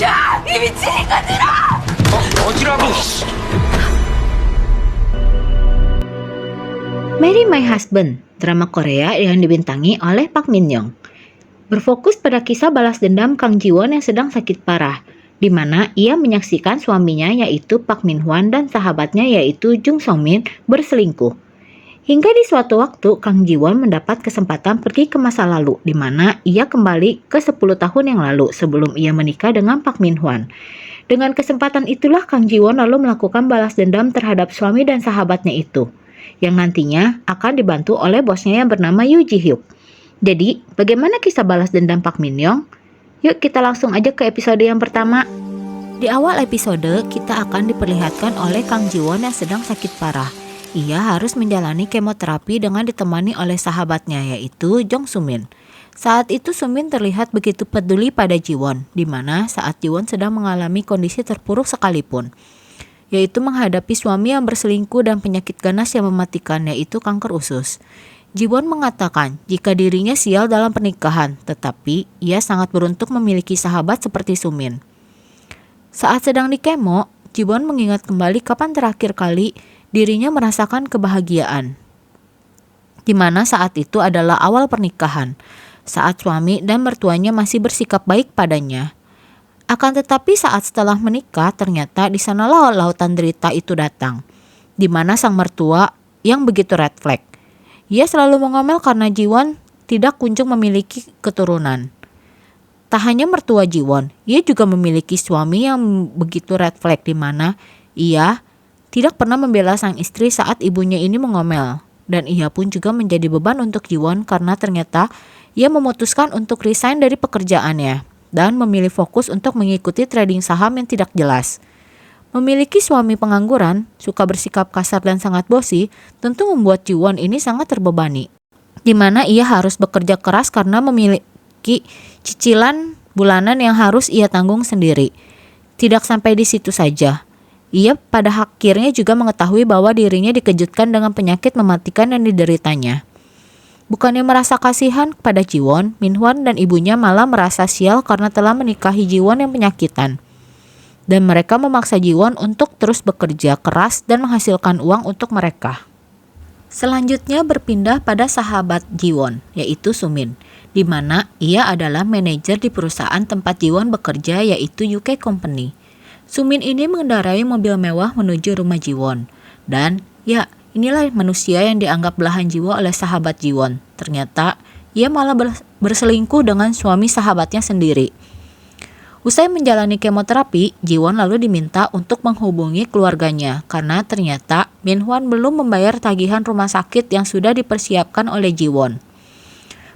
이 미친 인간들아! 어지라고. Marry My Husband, drama Korea yang dibintangi oleh Park Min Young. Berfokus pada kisah balas dendam Kang Ji-won yang sedang sakit parah, di mana ia menyaksikan suaminya yaitu Park Min Hwan dan sahabatnya yaitu Jung Song Min berselingkuh. Hingga di suatu waktu Kang Ji-won mendapat kesempatan pergi ke masa lalu, di mana ia kembali ke 10 tahun yang lalu sebelum ia menikah dengan Park Min Hwan. Dengan kesempatan itulah Kang Ji-won lalu melakukan balas dendam terhadap suami dan sahabatnya itu, yang nantinya akan dibantu oleh bosnya yang bernama Yoo Ji-hyuk. Jadi, bagaimana kisah balas dendam Park Min Young? Yuk kita langsung aja ke episode yang pertama. Di awal episode, kita akan diperlihatkan oleh Kang Ji-won yang sedang sakit parah. Ia harus menjalani kemoterapi dengan ditemani oleh sahabatnya yaitu Jong Soo-min. Saat itu Soo-min terlihat begitu peduli pada Ji-won, di mana saat Ji-won sedang mengalami kondisi terpuruk sekalipun, yaitu menghadapi suami yang berselingkuh dan penyakit ganas yang mematikan yaitu kanker usus. Ji-won mengatakan jika dirinya sial dalam pernikahan, tetapi ia sangat beruntung memiliki sahabat seperti Soo-min. Saat sedang di kemo, Ji-won mengingat kembali kapan terakhir kali dirinya merasakan kebahagiaan, di mana saat itu adalah awal pernikahan, saat suami dan mertuanya masih bersikap baik padanya. Akan tetapi saat setelah menikah, ternyata di sanalah lautan derita itu datang, di mana sang mertua yang begitu red flag. Ia selalu mengomel karena Ji-won tidak kunjung memiliki keturunan. Tak hanya mertua Ji-won, ia juga memiliki suami yang begitu red flag, di mana ia tidak pernah membela sang istri saat ibunya ini mengomel. Dan ia pun juga menjadi beban untuk Ji-won karena ternyata ia memutuskan untuk resign dari pekerjaannya dan memilih fokus untuk mengikuti trading saham yang tidak jelas. Memiliki suami pengangguran, suka bersikap kasar dan sangat bosi, tentu membuat Ji-won ini sangat terbebani, di mana ia harus bekerja keras karena memiliki cicilan bulanan yang harus ia tanggung sendiri. Tidak sampai di situ saja, ia pada akhirnya juga mengetahui bahwa dirinya dikejutkan dengan penyakit mematikan yang dideritanya. Bukannya merasa kasihan kepada Ji-won, Min Hwan dan ibunya malah merasa sial karena telah menikahi Ji-won yang penyakitan. Dan mereka memaksa Ji-won untuk terus bekerja keras dan menghasilkan uang untuk mereka. Selanjutnya berpindah pada sahabat Ji-won, yaitu Soo-min, di mana ia adalah manajer di perusahaan tempat Ji-won bekerja yaitu UK Company. Soo-min ini mengendarai mobil mewah menuju rumah Ji-won. Dan ya, inilah manusia yang dianggap belahan jiwa oleh sahabat Ji-won. Ternyata ia malah berselingkuh dengan suami sahabatnya sendiri. Usai menjalani kemoterapi, Ji-won lalu diminta untuk menghubungi keluarganya karena ternyata Min Hwan belum membayar tagihan rumah sakit yang sudah dipersiapkan oleh Ji-won.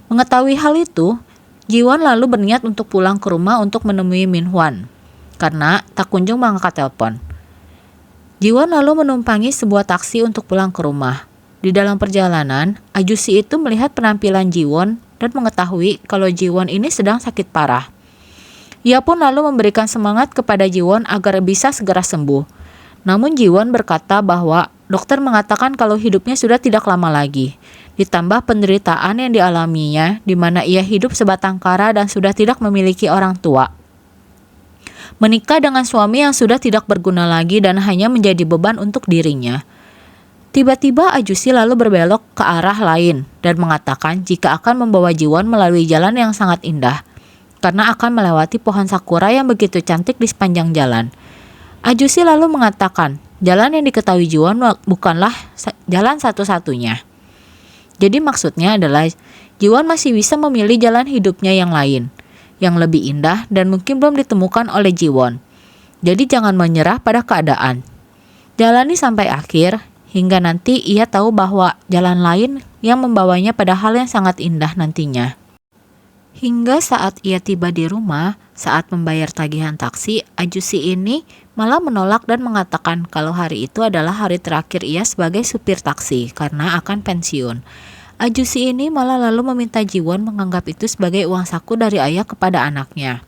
Mengetahui hal itu, Ji-won lalu berniat untuk pulang ke rumah untuk menemui Min Hwan karena tak kunjung mengangkat telepon. Ji-won lalu menumpangi sebuah taksi untuk pulang ke rumah. Di dalam perjalanan, ajusi itu melihat penampilan Ji-won dan mengetahui kalau Ji-won ini sedang sakit parah. Ia pun lalu memberikan semangat kepada Ji-won agar bisa segera sembuh. Namun Ji-won berkata bahwa dokter mengatakan kalau hidupnya sudah tidak lama lagi. Ditambah penderitaan yang dialaminya, di mana ia hidup sebatang kara dan sudah tidak memiliki orang tua. Menikah dengan suami yang sudah tidak berguna lagi dan hanya menjadi beban untuk dirinya. Tiba-tiba ajusi lalu berbelok ke arah lain dan mengatakan jika akan membawa Ji-won melalui jalan yang sangat indah, karena akan melewati pohon sakura yang begitu cantik di sepanjang jalan. Ajusi lalu mengatakan jalan yang diketahui Ji-won bukanlah jalan satu-satunya. Jadi maksudnya adalah Ji-won masih bisa memilih jalan hidupnya yang lain, yang lebih indah dan mungkin belum ditemukan oleh Ji-won. Jadi jangan menyerah pada keadaan. Jalani sampai akhir hingga nanti ia tahu bahwa jalan lain yang membawanya pada hal yang sangat indah nantinya. Hingga saat ia tiba di rumah, saat membayar tagihan taksi, ajusi ini malah menolak dan mengatakan kalau hari itu adalah hari terakhir ia sebagai supir taksi karena akan pensiun. Ajusi ini malah lalu meminta Ji-won menganggap itu sebagai uang saku dari ayah kepada anaknya.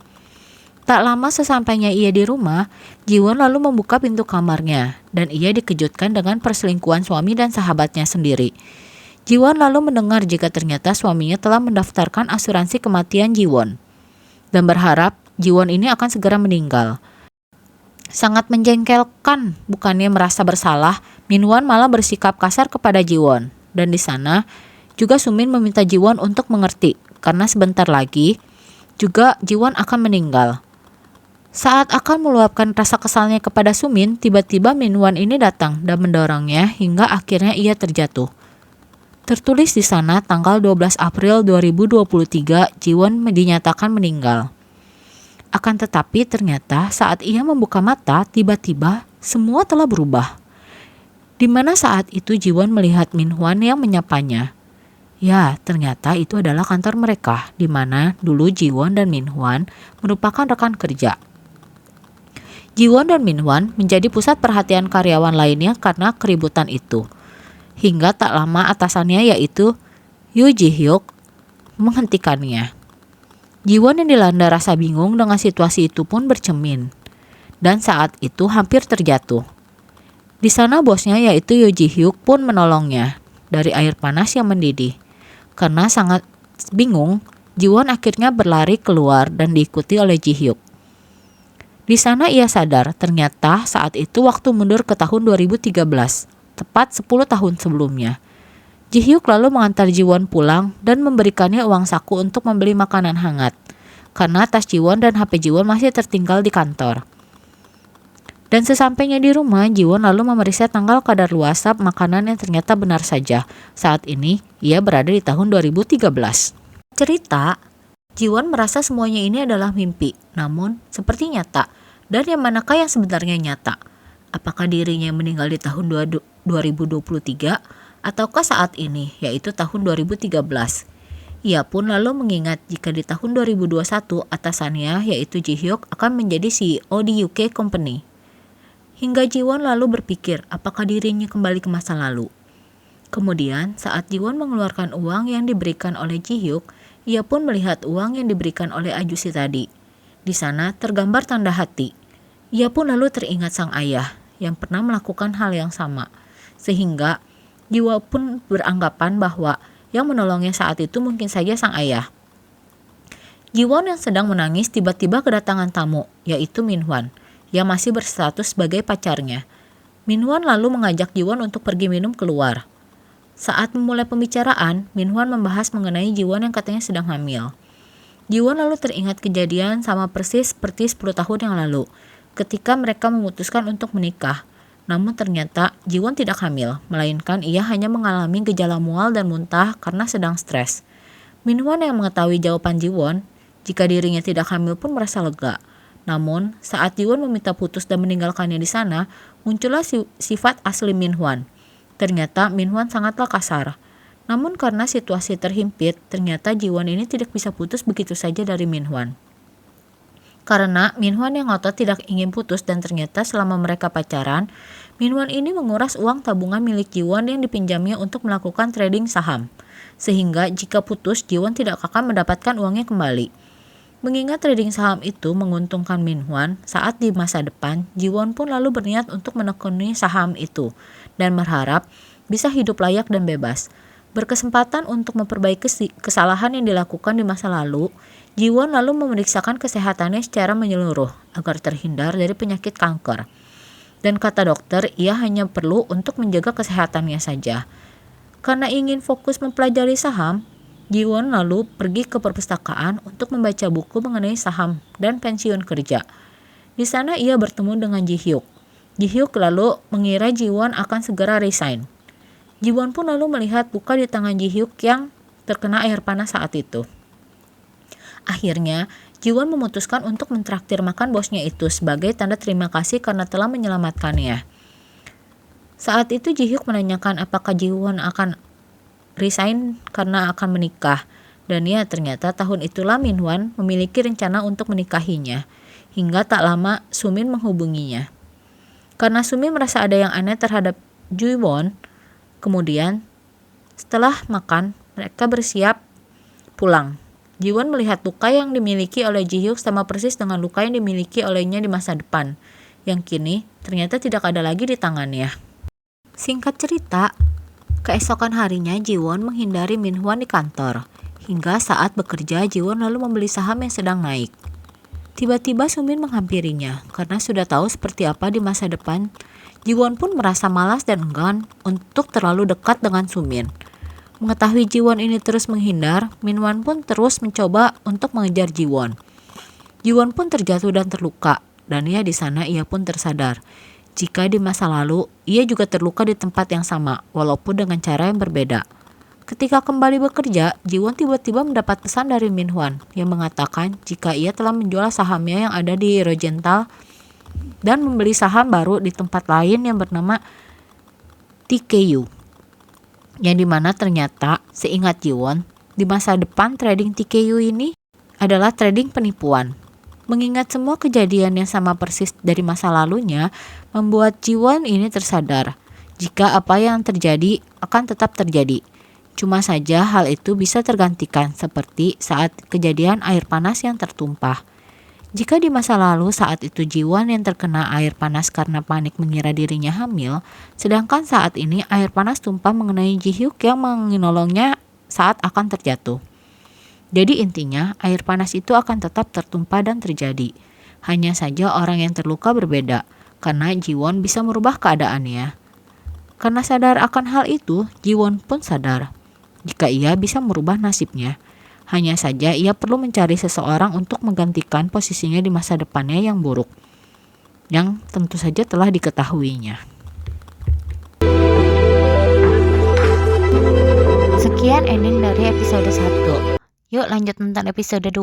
Tak lama sesampainya ia di rumah, Ji-won lalu membuka pintu kamarnya dan ia dikejutkan dengan perselingkuhan suami dan sahabatnya sendiri. Ji-won lalu mendengar jika ternyata suaminya telah mendaftarkan asuransi kematian Ji-won dan berharap Jiwon ini akan segera meninggal. Sangat menjengkelkan, bukannya merasa bersalah, Minhwan malah bersikap kasar kepada Jiwon. Dan di sana juga Sumin meminta Jiwon untuk mengerti, karena sebentar lagi juga Jiwon akan meninggal. Saat akan meluapkan rasa kesalnya kepada Sumin, tiba-tiba Minhwan ini datang dan mendorongnya hingga akhirnya ia terjatuh. Tertulis di sana tanggal 12 April 2023, Jiwon dinyatakan meninggal. Akan tetapi ternyata saat ia membuka mata, tiba-tiba semua telah berubah. Di mana saat itu Jiwon melihat Minhwan yang menyapanya. Ya, ternyata itu adalah kantor mereka, di mana dulu Jiwon dan Minhwan merupakan rekan kerja. Jiwon dan Minhwan menjadi pusat perhatian karyawan lainnya karena keributan itu. Hingga tak lama atasannya yaitu Yoo Ji-hyuk menghentikannya. Jiwon yang dilanda rasa bingung dengan situasi itu pun bercermin. Dan saat itu hampir terjatuh. Di sana bosnya yaitu Yoo Ji-hyuk pun menolongnya dari air panas yang mendidih. Karena sangat bingung, Jiwon akhirnya berlari keluar dan diikuti oleh Ji-hyuk. Di sana ia sadar ternyata saat itu waktu mundur ke tahun 2013, tepat 10 tahun sebelumnya. Ji-hyuk lalu mengantar Jiwon pulang dan memberikannya uang saku untuk membeli makanan hangat, karena tas Jiwon dan HP Jiwon masih tertinggal di kantor. Dan sesampainya di rumah, Jiwon lalu memeriksa tanggal kadaluarsa makanan yang ternyata benar saja. Saat ini, ia berada di tahun 2013. Cerita, Jiwon merasa semuanya ini adalah mimpi, namun seperti nyata. Dan yang manakah yang sebenarnya nyata? Apakah dirinya yang meninggal di tahun 2023 ataukah saat ini, yaitu tahun 2013? Ia pun lalu mengingat jika di tahun 2021 atasannya yaitu Ji-hyuk akan menjadi CEO di UK Company. Hingga Jiwon lalu berpikir apakah dirinya kembali ke masa lalu. Kemudian saat Jiwon mengeluarkan uang yang diberikan oleh Ji-hyuk, ia pun melihat uang yang diberikan oleh ajusi tadi. Di sana tergambar tanda hati. Ia pun lalu teringat sang ayah yang pernah melakukan hal yang sama. Sehingga Jiwon pun beranggapan bahwa yang menolongnya saat itu mungkin saja sang ayah. Jiwon yang sedang menangis tiba-tiba kedatangan tamu, yaitu Minhwan, yang masih berstatus sebagai pacarnya. Minhwan lalu mengajak Jiwon untuk pergi minum keluar. Saat memulai pembicaraan, Minhwan membahas mengenai Jiwon yang katanya sedang hamil. Jiwon lalu teringat kejadian sama persis seperti 10 tahun yang lalu, ketika mereka memutuskan untuk menikah. Namun ternyata Jiwon tidak hamil, melainkan ia hanya mengalami gejala mual dan muntah karena sedang stres. Minhwan yang mengetahui jawaban Jiwon, jika dirinya tidak hamil pun merasa lega. Namun, saat Jiwon meminta putus dan meninggalkannya di sana, muncullah sifat asli Minhwan. Ternyata Minhwan sangatlah kasar. Namun karena situasi terhimpit, ternyata Jiwon ini tidak bisa putus begitu saja dari Minhwan. Karena Minhwan yang ngotot tidak ingin putus dan ternyata selama mereka pacaran, Minhwan ini menguras uang tabungan milik Jiwon yang dipinjamnya untuk melakukan trading saham. Sehingga jika putus, Jiwon tidak akan mendapatkan uangnya kembali. Mengingat trading saham itu menguntungkan Minhwan, saat di masa depan, Jiwon pun lalu berniat untuk menekuni saham itu dan berharap bisa hidup layak dan bebas. Berkesempatan untuk memperbaiki kesalahan yang dilakukan di masa lalu, Jiwon lalu memeriksakan kesehatannya secara menyeluruh agar terhindar dari penyakit kanker. Dan kata dokter, ia hanya perlu untuk menjaga kesehatannya saja. Karena ingin fokus mempelajari saham, Jiwon lalu pergi ke perpustakaan untuk membaca buku mengenai saham dan pensiun kerja. Di sana ia bertemu dengan Ji-hyuk. Ji-hyuk lalu mengira Jiwon akan segera resign. Jiwon pun lalu melihat luka di tangan Ji-hyuk yang terkena air panas saat itu. Akhirnya, Jiwon memutuskan untuk mentraktir makan bosnya itu sebagai tanda terima kasih karena telah menyelamatkannya. Saat itu Ji-hyuk menanyakan apakah Jiwon akan resign karena akan menikah. Dan ya, ternyata tahun itulah Minhwan memiliki rencana untuk menikahinya. Hingga tak lama Sumin menghubunginya. Karena Sumin merasa ada yang aneh terhadap Jiwon, kemudian setelah makan, mereka bersiap pulang. Jiwon melihat luka yang dimiliki oleh Ji-hyuk sama persis dengan luka yang dimiliki olehnya di masa depan, yang kini ternyata tidak ada lagi di tangannya. Singkat cerita, keesokan harinya Jiwon menghindari Minhwan di kantor. Hingga saat bekerja, Jiwon lalu membeli saham yang sedang naik. Tiba-tiba Sumin menghampirinya. Karena sudah tahu seperti apa di masa depan, Jiwon pun merasa malas dan enggan untuk terlalu dekat dengan Sumin. Mengetahui Jiwon ini terus menghindar, Minwan pun terus mencoba untuk mengejar Jiwon. Jiwon pun terjatuh dan terluka, dan di sana ia pun tersadar. Jika di masa lalu, ia juga terluka di tempat yang sama, walaupun dengan cara yang berbeda. Ketika kembali bekerja, Jiwon tiba-tiba mendapat pesan dari Minhwan yang mengatakan jika ia telah menjual sahamnya yang ada di Rosenthal dan membeli saham baru di tempat lain yang bernama TKU. Yang dimana ternyata, seingat Jiwon, di masa depan trading TKU ini adalah trading penipuan. Mengingat semua kejadian yang sama persis dari masa lalunya, membuat Jiwon ini tersadar jika apa yang terjadi akan tetap terjadi. Cuma saja hal itu bisa tergantikan seperti saat kejadian air panas yang tertumpah. Jika di masa lalu saat itu Jiwon yang terkena air panas karena panik mengira dirinya hamil, sedangkan saat ini air panas tumpah mengenai Ji-hyuk yang menolongnya saat akan terjatuh. Jadi intinya air panas itu akan tetap tertumpah dan terjadi. Hanya saja orang yang terluka berbeda, karena Jiwon bisa merubah keadaannya. Karena sadar akan hal itu, Jiwon pun sadar jika ia bisa merubah nasibnya. Hanya saja ia perlu mencari seseorang untuk menggantikan posisinya di masa depannya yang buruk, yang tentu saja telah diketahuinya. Sekian ending dari episode 1. Yuk lanjut nonton episode 2.